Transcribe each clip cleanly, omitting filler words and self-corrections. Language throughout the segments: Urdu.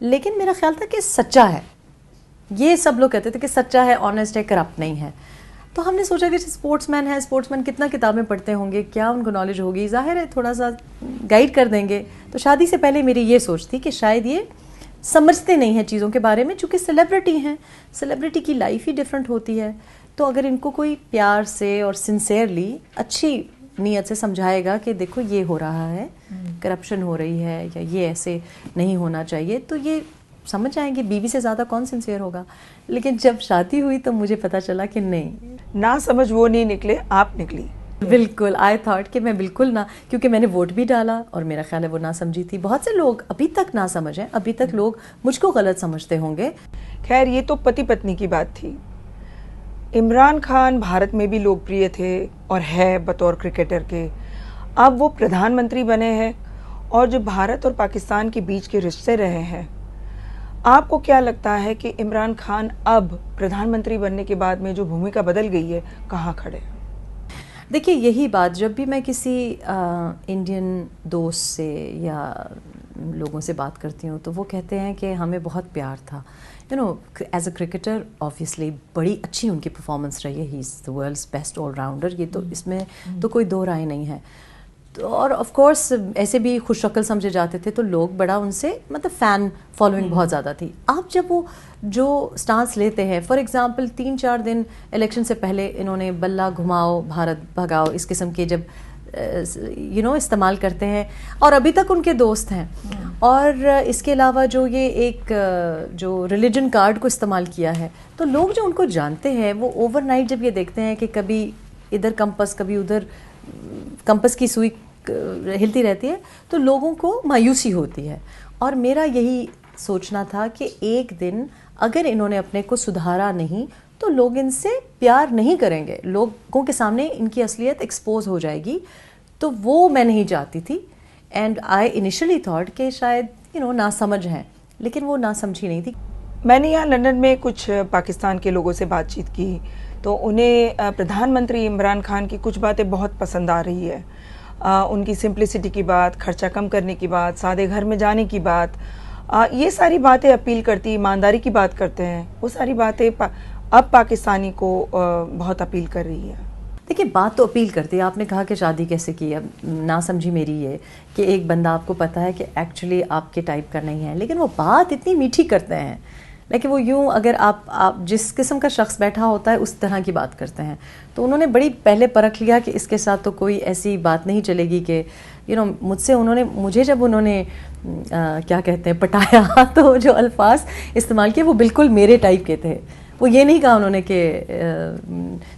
لیکن میرا خیال تھا کہ سچا ہے. یہ سب لوگ کہتے تھے کہ سچا ہے, آنیسٹ ہے, کرپٹ نہیں ہے. تو ہم نے سوچا کہ اسپورٹس مین ہے, اسپورٹس مین کتنا کتابیں پڑھتے ہوں گے, کیا ان کو نالج ہوگی, ظاہر ہے تھوڑا سا گائیڈ کر دیں گے. تو شادی سے پہلے میری یہ سوچ تھی کہ شاید یہ سمجھتے نہیں ہیں چیزوں کے بارے میں, چونکہ سیلیبریٹی ہیں, سیلیبریٹی کی لائف ہی ڈفرینٹ ہوتی ہے. تو اگر ان کو کوئی پیار سے اور سنسیئرلی اچھی نیت سے سمجھائے گا کہ دیکھو یہ ہو رہا ہے, کرپشن ہو رہی ہے, یا یہ ایسے نہیں ہونا چاہیے, تو یہ سمجھ جائیں گے. بیوی سے زیادہ کون سنسیئر ہوگا. لیکن جب شادی ہوئی تو مجھے پتہ چلا کہ نہیں, نہ سمجھ وہ نہیں نکلے, آپ نکلی. بالکل. آئی تھاٹ کہ میں بالکل نہ, کیونکہ میں نے ووٹ بھی ڈالا اور میرا خیال ہے وہ نہ سمجھی تھی. بہت سے لوگ ابھی تک نہ سمجھیں, ابھی تک لوگ مجھ کو غلط سمجھتے ہوں گے. خیر یہ تو پتی پتنی کی بات تھی. عمران خان بھارت میں بھی لوکپریہ تھے اور ہے بطور کرکٹر کے. اب وہ پردھان منتری بنے ہیں, اور جو بھارت اور پاکستان کے بیچ کے رشتے رہے ہیں, آپ کو کیا لگتا ہے کہ عمران خان اب پردھان منتری بننے کے بعد میں جو بھومکا بدل گئی ہے, کہاں کھڑے؟ دیکھیے یہی بات جب بھی میں کسی انڈین دوست سے یا لوگوں سے بات کرتی ہوں تو وہ کہتے ہیں کہ ہمیں بہت پیار تھا. ایز اے کرکٹر آبویسلی بڑی اچھی ان کی پرفارمنس رہی ہے. He is the world's best all rounder, یہ تو اس میں تو کوئی دو رائے نہیں ہے. اور آف کورس ایسے بھی خوش شکل سمجھے جاتے تھے, تو لوگ بڑا ان سے مطلب فین فالوئنگ بہت زیادہ تھی. آپ جب وہ جو سٹانس لیتے ہیں, فار ایگزامپل 3-4 دن الیکشن سے پہلے انہوں نے بلہ گھماؤ بھارت بھگاؤ اس قسم کے جب استعمال کرتے ہیں, اور ابھی تک ان کے دوست ہیں. اور اس کے علاوہ جو یہ ایک جو ریلیجن کارڈ کو استعمال کیا ہے, تو لوگ جو ان کو جانتے ہیں وہ اوور نائٹ جب یہ دیکھتے ہیں کہ کبھی ادھر کمپس کبھی ادھر کمپس کی سوئی ہلتی رہتی ہے, تو لوگوں کو مایوسی ہوتی ہے. اور میرا یہی سوچنا تھا کہ ایک دن اگر انہوں نے اپنے کو سدھارا نہیں تو لوگ ان سے پیار نہیں کریں گے, لوگوں کے سامنے ان کی اصلیت ایکسپوز ہو جائے گی. تو وہ میں نہیں چاہتی تھی. اینڈ آئی انیشلی تھاٹ کہ شاید نہ سمجھ ہیں, لیکن وہ نہ سمجھی نہیں تھی. میں نے یہاں لندن میں کچھ پاکستان کے لوگوں سے بات چیت کی, تو انہیں پردھان منتری عمران خان کی کچھ باتیں بہت پسند آ رہی ہے. ان کی سمپلسٹی کی بات, خرچہ کم کرنے کی بات, سادے گھر میں جانے کی بات, یہ ساری باتیں اپیل کرتی, ایمانداری کی بات کرتے ہیں. وہ ساری باتیں اب پاکستانی کو بہت اپیل کر رہی ہے. دیکھیے بات تو اپیل کرتی ہے. آپ نے کہا کہ شادی کیسے کی, اب نہ سمجھی میری یہ کہ ایک بندہ آپ کو پتہ ہے کہ ایکچولی آپ کے ٹائپ کا نہیں ہے, لیکن وہ بات اتنی میٹھی کرتے ہیں, لیکن وہ یوں اگر آپ جس قسم کا شخص بیٹھا ہوتا ہے اس طرح کی بات کرتے ہیں. تو انہوں نے بڑی پہلے پرکھ لیا کہ اس کے ساتھ تو کوئی ایسی بات نہیں چلے گی کہ مجھ سے مجھے جب انہوں نے کیا کہتے ہیں پٹایا, تو جو الفاظ استعمال کیے وہ بالکل میرے ٹائپ کے تھے. وہ یہ نہیں کہا انہوں نے کہ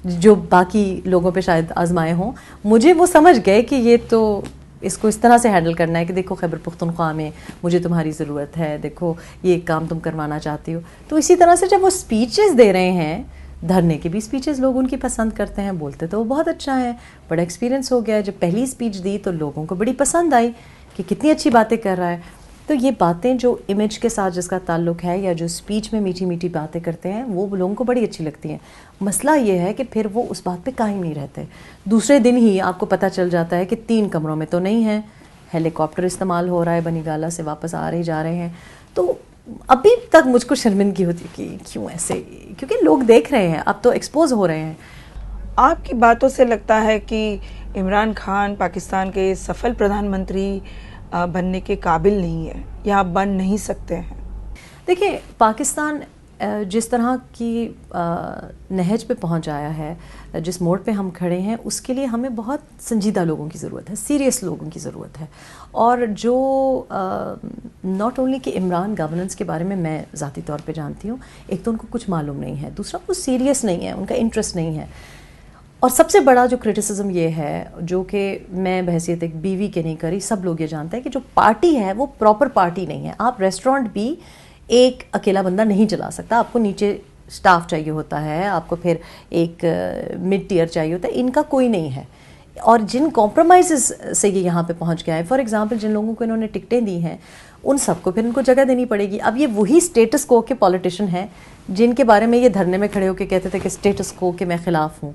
جو باقی لوگوں پہ شاید آزمائے ہوں, مجھے وہ سمجھ گئے کہ یہ تو اس کو اس طرح سے ہینڈل کرنا ہے کہ دیکھو خیبر پختونخوا میں مجھے تمہاری ضرورت ہے, دیکھو یہ کام تم کروانا چاہتی ہو. تو اسی طرح سے جب وہ اسپیچز دے رہے ہیں, دھرنے کے بھی اسپیچز لوگ ان کی پسند کرتے ہیں, بولتے تو وہ بہت اچھا ہے, بڑا ایکسپیرینس ہو گیا. جب پہلی اسپیچ دی تو لوگوں کو بڑی پسند آئی کہ کتنی اچھی باتیں کر رہا ہے. تو یہ باتیں جو امیج کے ساتھ جس کا تعلق ہے, یا جو اسپیچ میں میٹھی میٹھی باتیں کرتے ہیں, وہ لوگوں کو بڑی اچھی لگتی ہیں. مسئلہ یہ ہے کہ پھر وہ اس بات پہ قائم نہیں رہتے. دوسرے دن ہی آپ کو پتہ چل جاتا ہے کہ 3 کمروں میں تو نہیں ہے, ہیلی کاپٹر استعمال ہو رہا ہے, بنی گالا سے واپس آ رہے جا رہے ہیں. تو ابھی تک مجھ کو شرمندگی ہوتی کہ کیوں ایسے, کیونکہ لوگ دیکھ رہے ہیں, اب تو ایکسپوز ہو رہے ہیں. آپ کی باتوں سے لگتا ہے کہ عمران خان پاکستان کے سفل پردھان منتری بننے کے قابل نہیں ہے, یا بن نہیں سکتے ہیں؟ دیکھیں پاکستان جس طرح کی نہج پہ پہنچ آیا ہے, جس موڑ پہ ہم کھڑے ہیں, اس کے لیے ہمیں بہت سنجیدہ لوگوں کی ضرورت ہے, سیریس لوگوں کی ضرورت ہے. اور جو ناٹ اونلی کہ عمران گورننس کے بارے میں ذاتی طور پہ جانتی ہوں, ایک تو ان کو کچھ معلوم نہیں ہے, دوسرا وہ سیریس نہیں ہے, ان کا انٹرسٹ نہیں ہے. اور سب سے بڑا جو کرٹیسزم یہ ہے, جو کہ میں بحیثیت ایک بیوی کے نہیں کری, سب لوگ یہ جانتے ہیں کہ جو پارٹی ہے وہ پراپر پارٹی نہیں ہے. آپ ریسٹورینٹ بھی ایک اکیلا بندہ نہیں چلا سکتا, آپ کو نیچے سٹاف چاہیے ہوتا ہے, آپ کو پھر ایک مڈ ٹیئر چاہیے ہوتا ہے, ان کا کوئی نہیں ہے. اور جن کمپرومائزز سے یہ یہاں پہ پہنچ گیا ہے, فار ایگزامپل جن لوگوں کو انہوں نے ٹکٹیں دی ہیں, ان سب کو پھر ان کو جگہ دینی پڑے گی. اب یہ وہی اسٹیٹس کو کے پولیٹیشین ہیں جن کے بارے میں یہ دھرنے میں کھڑے ہو کے کہتے تھے کہ اسٹیٹس کو کے میں خلاف ہوں.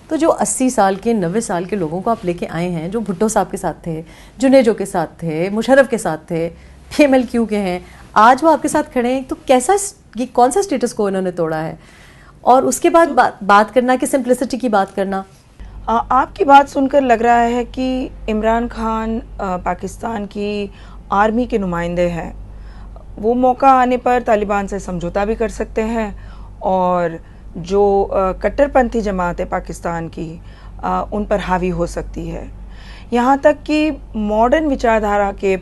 تو جو 80 سال کے 90 سال کے لوگوں کو آپ لے کے آئے ہیں, جو بھٹو صاحب کے ساتھ تھے, جنیجو کے ساتھ تھے, مشرف کے ساتھ تھے, PMLQ کے ہیں, آج وہ آپ کے ساتھ کھڑے ہیں تو کیسا یہ کون سا اسٹیٹس کو انہوں نے توڑا ہے, اور اس کے بعد بات کرنا کہ سمپلسٹی کی بات کرنا. آپ کی بات سن کر لگ رہا ہے کہ عمران خان پاکستان کی آرمی کے نمائندے ہیں, وہ موقع آنے پر طالبان سے سمجھوتا بھی کر سکتے ہیں, اور جو کٹر پنتھی جماعت ہے پاکستان کی ان پر حاوی ہو سکتی ہے. یہاں تک کہ ماڈرن وچاردھارا کے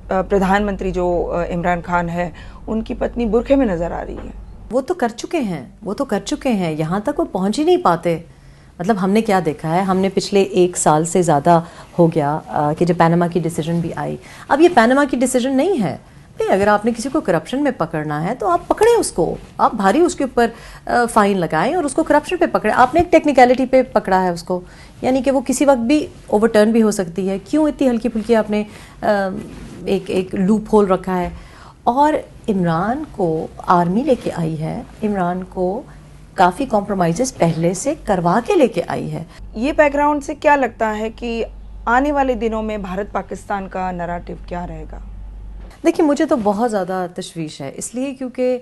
پردھان منتری جو عمران خان ہے, ان کی پتنی برقعے میں نظر آ رہی ہے. وہ تو کر چکے ہیں, یہاں تک وہ پہنچ ہی نہیں پاتے. مطلب ہم نے کیا دیکھا ہے, ہم نے پچھلے 1 سال سے زیادہ ہو گیا کہ جب پیناما کی ڈیسیجن بھی آئی. اب یہ پیناما کی ڈیسیجن نہیں ہے, اگر آپ نے کسی کو کرپشن میں پکڑنا ہے تو آپ پکڑیں اس کو, آپ بھاری اس کے اوپر فائن لگائیں اور اس کو کرپشن پہ پکڑیں. آپ نے ایک ٹیکنیکلٹی پہ پکڑا ہے اس کو, یعنی کہ وہ کسی وقت بھی اوور ٹرن بھی ہو سکتی ہے. کیوں اتنی ہلکی پھلکی آپ نے ایک لوپ ہول رکھا ہے؟ اور عمران کو آرمی لے کے آئی ہے, عمران کو کافی کمپرومائزز پہلے سے کروا کے لے کے آئی ہے. یہ بیک گراؤنڈ سے کیا لگتا ہے کہ آنے والے دنوں میں بھارت پاکستان کا نریٹو کیا رہے گا؟ دیکھیں مجھے تو بہت زیادہ تشویش ہے, اس لیے کیونکہ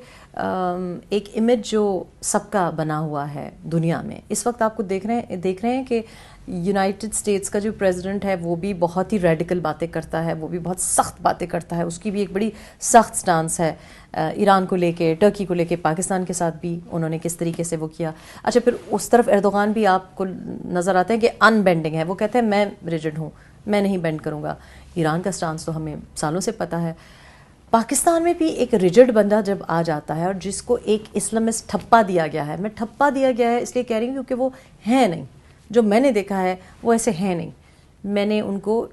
ایک امیج جو سب کا بنا ہوا ہے دنیا میں اس وقت, آپ کو دیکھ رہے ہیں کہ یونائٹڈ اسٹیٹس کا جو پریزیڈنٹ ہے وہ بھی بہت ہی ریڈیکل باتیں کرتا ہے, وہ بھی بہت سخت باتیں کرتا ہے, اس کی بھی ایک بڑی سخت سٹانس ہے ایران کو لے کے, ٹرکی کو لے کے, پاکستان کے ساتھ بھی انہوں نے کس طریقے سے وہ کیا. اچھا پھر اس طرف ایردوغان بھی آپ کو نظر آتے ہیں کہ ان بینڈنگ ہے, وہ کہتے ہیں میں ریجڈ ہوں, میں نہیں بینڈ کروں گا. ایران کا سٹانس تو ہمیں سالوں سے پتہ ہے. پاکستان میں بھی ایک ریجڈ بندہ جب آ جاتا ہے اور جس کو ایک اسلامسٹ ٹھپا دیا گیا ہے, میں ٹھپا دیا گیا ہے اس لیے کہہ رہی ہوں کیونکہ وہ ہیں نہیں, جو میں نے دیکھا ہے وہ ایسے ہیں نہیں. میں نے ان کو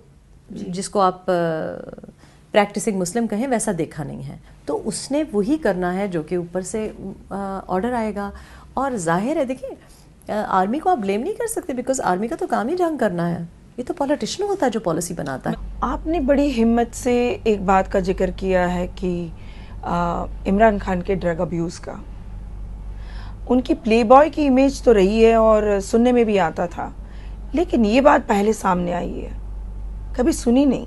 جس کو آپ پریکٹسنگ مسلم کہیں ویسا دیکھا نہیں ہے. تو اس نے وہی کرنا ہے جو کہ اوپر سے آرڈر آئے گا. اور ظاہر ہے دیکھیں آرمی کو آپ بلیم نہیں کر سکتے, بیکاز آرمی کا تو کام ہی جنگ کرنا ہے, یہ تو پولیٹیشین ہوتا ہے جو پالیسی بناتا ہے. آپ نے بڑی ہمت سے ایک بات کا ذکر کیا ہے کہ عمران خان کے ڈرگ ابیوز کا, ان کی پلے بوائے کی امیج تو رہی ہے اور سننے میں بھی آتا تھا, لیکن یہ بات پہلے سامنے آئی ہے, کبھی سنی نہیں.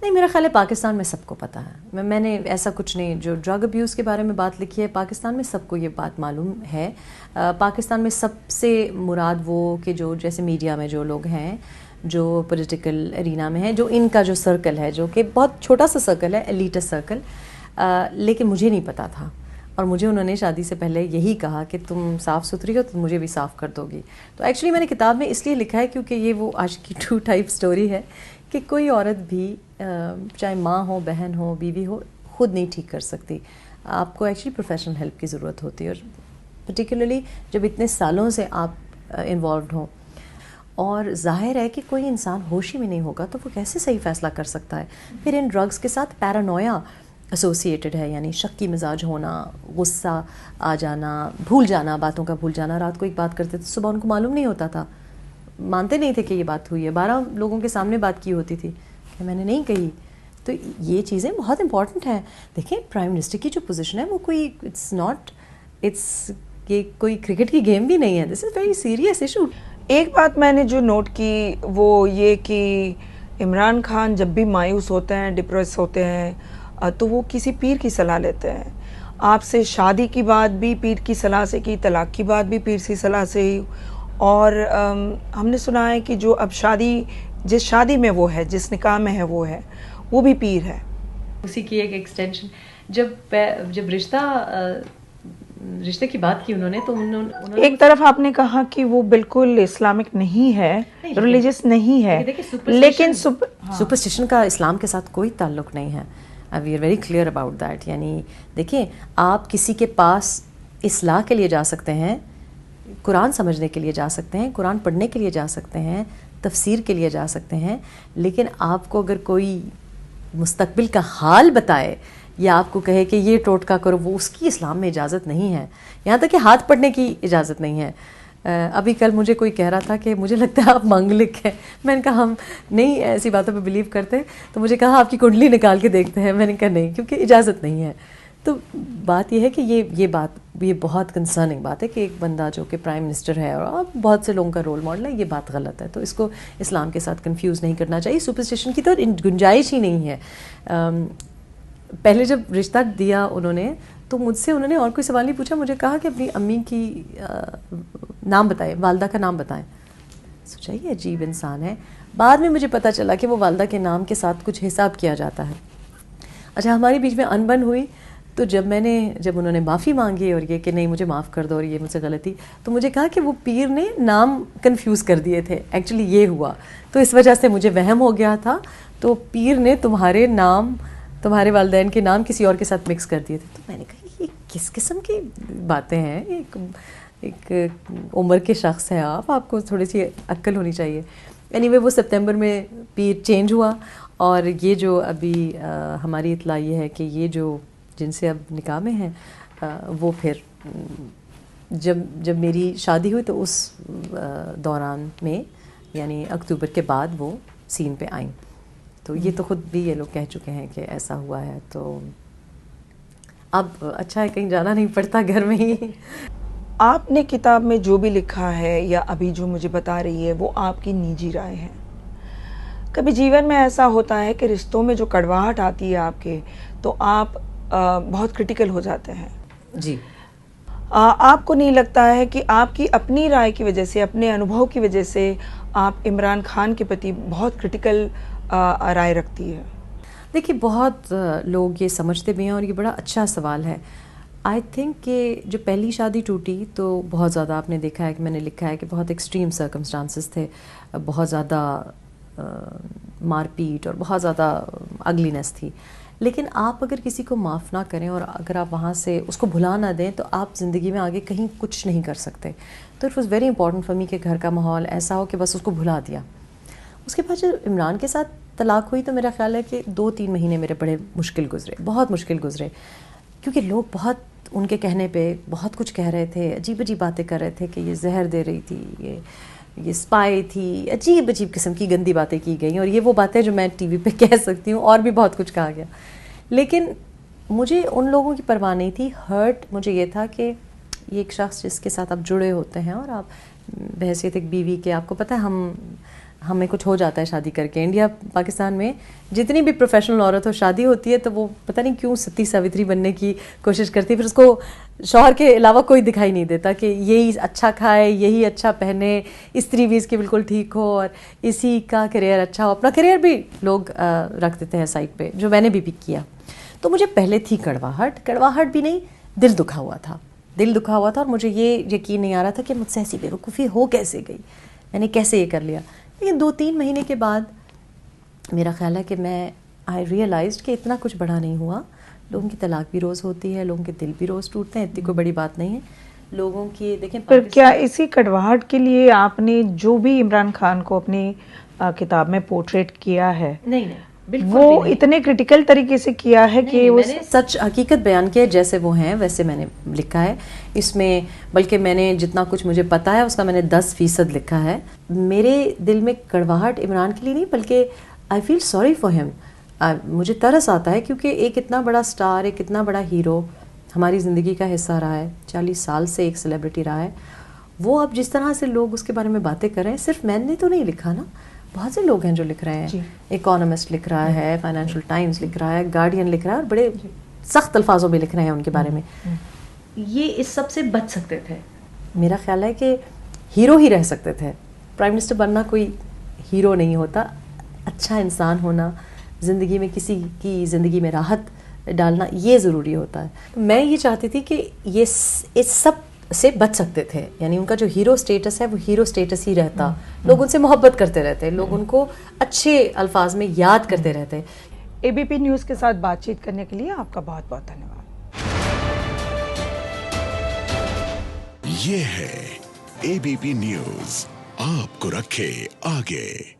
نہیں, میرا خیال ہے پاکستان میں سب کو پتہ ہے. میں نے ایسا کچھ نہیں, جو ڈرگ ابیوز کے بارے میں بات لکھی ہے پاکستان میں سب کو یہ بات معلوم ہے. پاکستان میں سب سے مراد وہ کہ جو جیسے میڈیا میں جو لوگ ہیں, جو پولیٹیکل ارینا میں ہیں, جو ان کا جو سرکل ہے جو کہ بہت چھوٹا سا سرکل ہے, ایلیٹس سرکل, لیکن مجھے نہیں پتا تھا. اور مجھے انہوں نے شادی سے پہلے یہی کہا کہ تم صاف ستھری ہو تو مجھے بھی صاف کر دو گی. تو ایکچولی میں نے کتاب میں اس لیے لکھا ہے کیونکہ یہ وہ عاشقی 2 ٹائپ سٹوری ہے کہ کوئی عورت بھی چاہے ماں ہو, بہن ہو, بیوی ہو, خود نہیں ٹھیک کر سکتی. آپ کو ایکچولی پروفیشنل ہیلپ کی ضرورت ہوتی ہے, اور پرٹیکولرلی جب اتنے سالوں سے آپ انوالوڈ ہوں. اور ظاہر ہے کہ کوئی انسان ہوش ہی میں نہیں ہوگا تو وہ کیسے صحیح فیصلہ کر سکتا ہے. پھر ان ڈرگس کے ساتھ پیرانویا ایسوسیٹڈ ہے, یعنی شکی مزاج ہونا, غصہ آ جانا, بھول جانا, باتوں کا بھول جانا. رات کو ایک بات کرتے تھے, صبح ان کو معلوم نہیں ہوتا تھا, مانتے نہیں تھے کہ یہ بات ہوئی ہے. 12 لوگوں کے سامنے بات کی ہوتی تھی کہ میں نے نہیں کہی. تو یہ چیزیں بہت امپورٹنٹ ہیں. دیکھیں پرائم منسٹر کی جو پوزیشن ہے وہ کوئی یہ کوئی کرکٹ کی گیم بھی نہیں ہے. دس از ویری سیریس ایشو. ایک بات میں نے جو نوٹ کی وہ یہ کہ عمران خان جب بھی مایوس ہوتے ہیں, ڈپریس ہوتے ہیں, تو وہ کسی پیر کی صلاح لیتے ہیں. آپ سے شادی کی بات بھی پیر کی صلاح سے کی, طلاق کی بات بھی پیر کی صلاح سے ہی. اور ہم نے سنا ہے کہ جو اب جس شادی میں وہ ہے, جس نکاح میں ہے وہ بھی پیر ہے. اسی کی ایک ایکسٹینشن. جب رشتے کی بات کی انہوں نے, تو انہوں ایک طرف آپ نے کہا کہ وہ بالکل اسلامک نہیں ہے, ریلیجس نہیں ہے, لیکن سپرسٹیشن کا اسلام کے ساتھ کوئی تعلق نہیں ہے. We are very clear about that. یعنی دیکھیں آپ کسی کے پاس اصلاح کے لیے جا سکتے ہیں, قرآن سمجھنے کے لیے جا سکتے ہیں, قرآن پڑھنے کے لیے جا سکتے ہیں, تفسیر کے لیے جا سکتے ہیں, لیکن آپ کو اگر کوئی مستقبل کا حال بتائے یا آپ کو کہے کہ یہ ٹوٹکا کرو, وہ اس کی اسلام میں اجازت نہیں ہے. یہاں تک کہ ہاتھ پڑھنے کی اجازت نہیں ہے. ابھی کل مجھے کوئی کہہ رہا تھا کہ مجھے لگتا ہے آپ مانگلک ہیں. میں نے کہا ہم نہیں ایسی باتوں پہ بلیو کرتے. تو مجھے کہا آپ کی کنڈلی نکال کے دیکھتے ہیں. میں نے کہا نہیں, کیونکہ اجازت نہیں ہے. تو بات یہ ہے کہ یہ بہت کنسرننگ بات ہے کہ ایک بندہ جو کہ پرائم منسٹر ہے اور بہت سے لوگوں کا رول ماڈل ہے, یہ بات غلط ہے. تو اس کو اسلام کے ساتھ کنفیوز نہیں کرنا چاہیے. سپرسٹیشن کی تو گنجائش ہی نہیں ہے. پہلے جب رشتہ دیا انہوں نے تو مجھ سے انہوں نے اور کوئی سوال نہیں پوچھا, مجھے کہا کہ اپنی امی کی نام بتائیں, والدہ کا نام بتائیں. سوچا یہ عجیب انسان ہے. بعد میں مجھے پتہ چلا کہ وہ والدہ کے نام کے ساتھ کچھ حساب کیا جاتا ہے. اچھا, ہماری بیچ میں انبن ہوئی تو جب انہوں نے معافی مانگی اور یہ کہ نہیں مجھے معاف کر دو اور یہ مجھ سے غلطی, تو مجھے کہا کہ وہ پیر نے نام کنفیوز کر دیے تھے, ایکچولی یہ ہوا تو اس وجہ سے مجھے وہم ہو گیا تھا, تو پیر نے تمہارے نام, تمہارے والدین کے نام کسی اور کے ساتھ مکس کر دیے تھے. تو میں نے کہا یہ کس قسم کی باتیں ہیں, ایک عمر کے شخص ہیں آپ کو تھوڑی سی عقل ہونی چاہیے. اینی وے وہ سپتمبر میں پیر چینج ہوا, اور یہ جو ابھی ہماری اطلاع یہ ہے کہ یہ جو جن سے اب نکاح میں ہیں وہ پھر جب میری شادی ہوئی تو اس دوران میں یعنی اکتوبر کے بعد وہ سین پہ آئیں. تو یہ تو خود بھی یہ لوگ کہہ چکے ہیں کہ ایسا ہوا ہے, تو اب اچھا ہے کہیں جانا نہیں پڑتا, گھر میں ہی. آپ نے کتاب میں جو بھی لکھا ہے یا ابھی جو مجھے بتا رہی ہے وہ آپ کی نجی رائے ہے. کبھی جیون میں ایسا ہوتا ہے کہ رشتوں میں جو کڑواہٹ آتی ہے آپ کے, تو آپ بہت کرٹیکل ہو جاتے ہیں. جی. آپ کو نہیں لگتا ہے کہ آپ کی اپنی رائے کی وجہ سے, اپنے انوبھو کی وجہ سے آپ عمران خان کے پرتی بہت کرٹیکل رائے رکھتی ہے؟ دیکھیے بہت لوگ یہ سمجھتے بھی ہیں اور یہ بڑا اچھا سوال ہے. آئی تھنک کہ جو پہلی شادی ٹوٹی تو بہت زیادہ آپ نے دیکھا ہے کہ میں نے لکھا ہے کہ بہت ایکسٹریم سرکمسٹانسز تھے, بہت زیادہ مار پیٹ اور بہت زیادہ اگلینس تھی. لیکن آپ اگر کسی کو معاف نہ کریں اور اگر آپ وہاں سے اس کو بھلا نہ دیں تو آپ زندگی میں آگے کہیں کچھ نہیں کر سکتے. تو it was very important for me کہ گھر کا ماحول ایسا ہو کہ بس اس کو بھلا دیا. اس کے بعد جب عمران کے ساتھ طلاق ہوئی تو میرا خیال ہے کہ 2-3 مہینے میرے بڑے مشکل گزرے, بہت مشکل گزرے, کیونکہ لوگ بہت ان کے کہنے پہ بہت کچھ کہہ رہے تھے, عجیب عجیب باتیں کر رہے تھے کہ یہ زہر دے رہی تھی, یہ اسپائی تھی, عجیب عجیب قسم کی گندی باتیں کی گئیں. اور یہ وہ باتیں جو میں ٹی وی پہ کہہ سکتی ہوں, اور بھی بہت کچھ کہا گیا. لیکن مجھے ان لوگوں کی پرواہ نہیں تھی. ہرٹ مجھے یہ تھا کہ یہ ایک شخص جس کے ساتھ آپ جڑے ہوتے ہیں اور آپ بحیثیت ایک بیوی کے, آپ کو پتہ ہے ہمیں کچھ ہو جاتا ہے شادی کر کے. انڈیا پاکستان میں جتنی بھی پروفیشنل عورت ہو شادی ہوتی ہے تو وہ پتہ نہیں کیوں ستی ساوتری بننے کی کوشش کرتی ہے, پھر اس کو شوہر کے علاوہ کوئی دکھائی نہیں دیتا کہ یہی اچھا کھائے, یہی اچھا پہنے, استری بھی اس کی بالکل ٹھیک ہو اور اسی کا کیریئر اچھا ہو. اپنا کیریئر بھی لوگ رکھ دیتے ہیں سائڈ پہ, جو میں نے بھی کیا. تو مجھے پہلے تھی کڑواہٹ بھی نہیں, دل دکھا ہوا تھا اور مجھے یہ یقین نہیں آ رہا تھا کہ مجھ سے ایسی بیوقوفی ہو کیسے گئی, میں نے کیسے یہ کر لیا. لیکن 2-3 مہینے کے بعد میرا خیال ہے کہ میں آئی ریئلائزڈ کہ اتنا کچھ بڑا نہیں ہوا. لوگوں کی طلاق بھی روز ہوتی ہے, لوگوں کے دل بھی روز ٹوٹتے ہیں, اتنی کوئی بڑی بات نہیں ہے لوگوں کی. دیکھیں پر کیا اسی کڑواہٹ کے لیے آپ نے جو بھی عمران خان کو اپنی کتاب میں پورٹریٹ کیا ہے, نہیں وہ اتنے کرٹیکل طریقے سے کیا ہے کہ میں نے سچ حقیقت بیان کیا, جیسے وہ ہیں ویسے میں نے لکھا ہے اس میں. بلکہ میں نے جتنا کچھ مجھے پتا ہے اس کا میں نے 10% لکھا ہے. میرے دل میں کڑواہٹ عمران کے لیے نہیں, بلکہ آئی فیل سوری فار ہیم. مجھے ترس آتا ہے کیونکہ ایک اتنا بڑا سٹار, ایک اتنا بڑا ہیرو ہماری زندگی کا حصہ رہا ہے, 40 سال سے ایک سیلیبریٹی رہا ہے. وہ اب جس طرح سے لوگ اس کے بارے میں باتیں کر رہے ہیں, صرف میں نے تو نہیں لکھا نا, بہت سے لوگ ہیں جو لکھ رہے ہیں. اکانومسٹ لکھ رہا ہے, فائنینشیل ٹائمز لکھ رہا ہے, گارڈین لکھ رہا ہے, اور بڑے سخت الفاظوں میں لکھ رہے ہیں ان کے بارے میں. یہ اس سب سے بچ سکتے تھے. میرا خیال ہے کہ ہیرو ہی رہ سکتے تھے. پرائم منسٹر بننا کوئی ہیرو نہیں ہوتا, اچھا انسان ہونا, زندگی میں کسی کی زندگی میں راحت ڈالنا, یہ ضروری ہوتا ہے. میں یہ چاہتی تھی کہ یہ اس سب سے بچ سکتے تھے, یعنی ان کا جو ہیرو سٹیٹس ہے وہ ہیرو سٹیٹس ہی رہتا, لوگ ان سے محبت کرتے رہتے, لوگ ان کو اچھے الفاظ میں یاد کرتے رہتے. ABP نیوز کے ساتھ بات چیت کرنے کے لیے آپ کا بہت بہت دھنیہ واد. یہ ہے ABP نیوز, آپ کو رکھے آگے.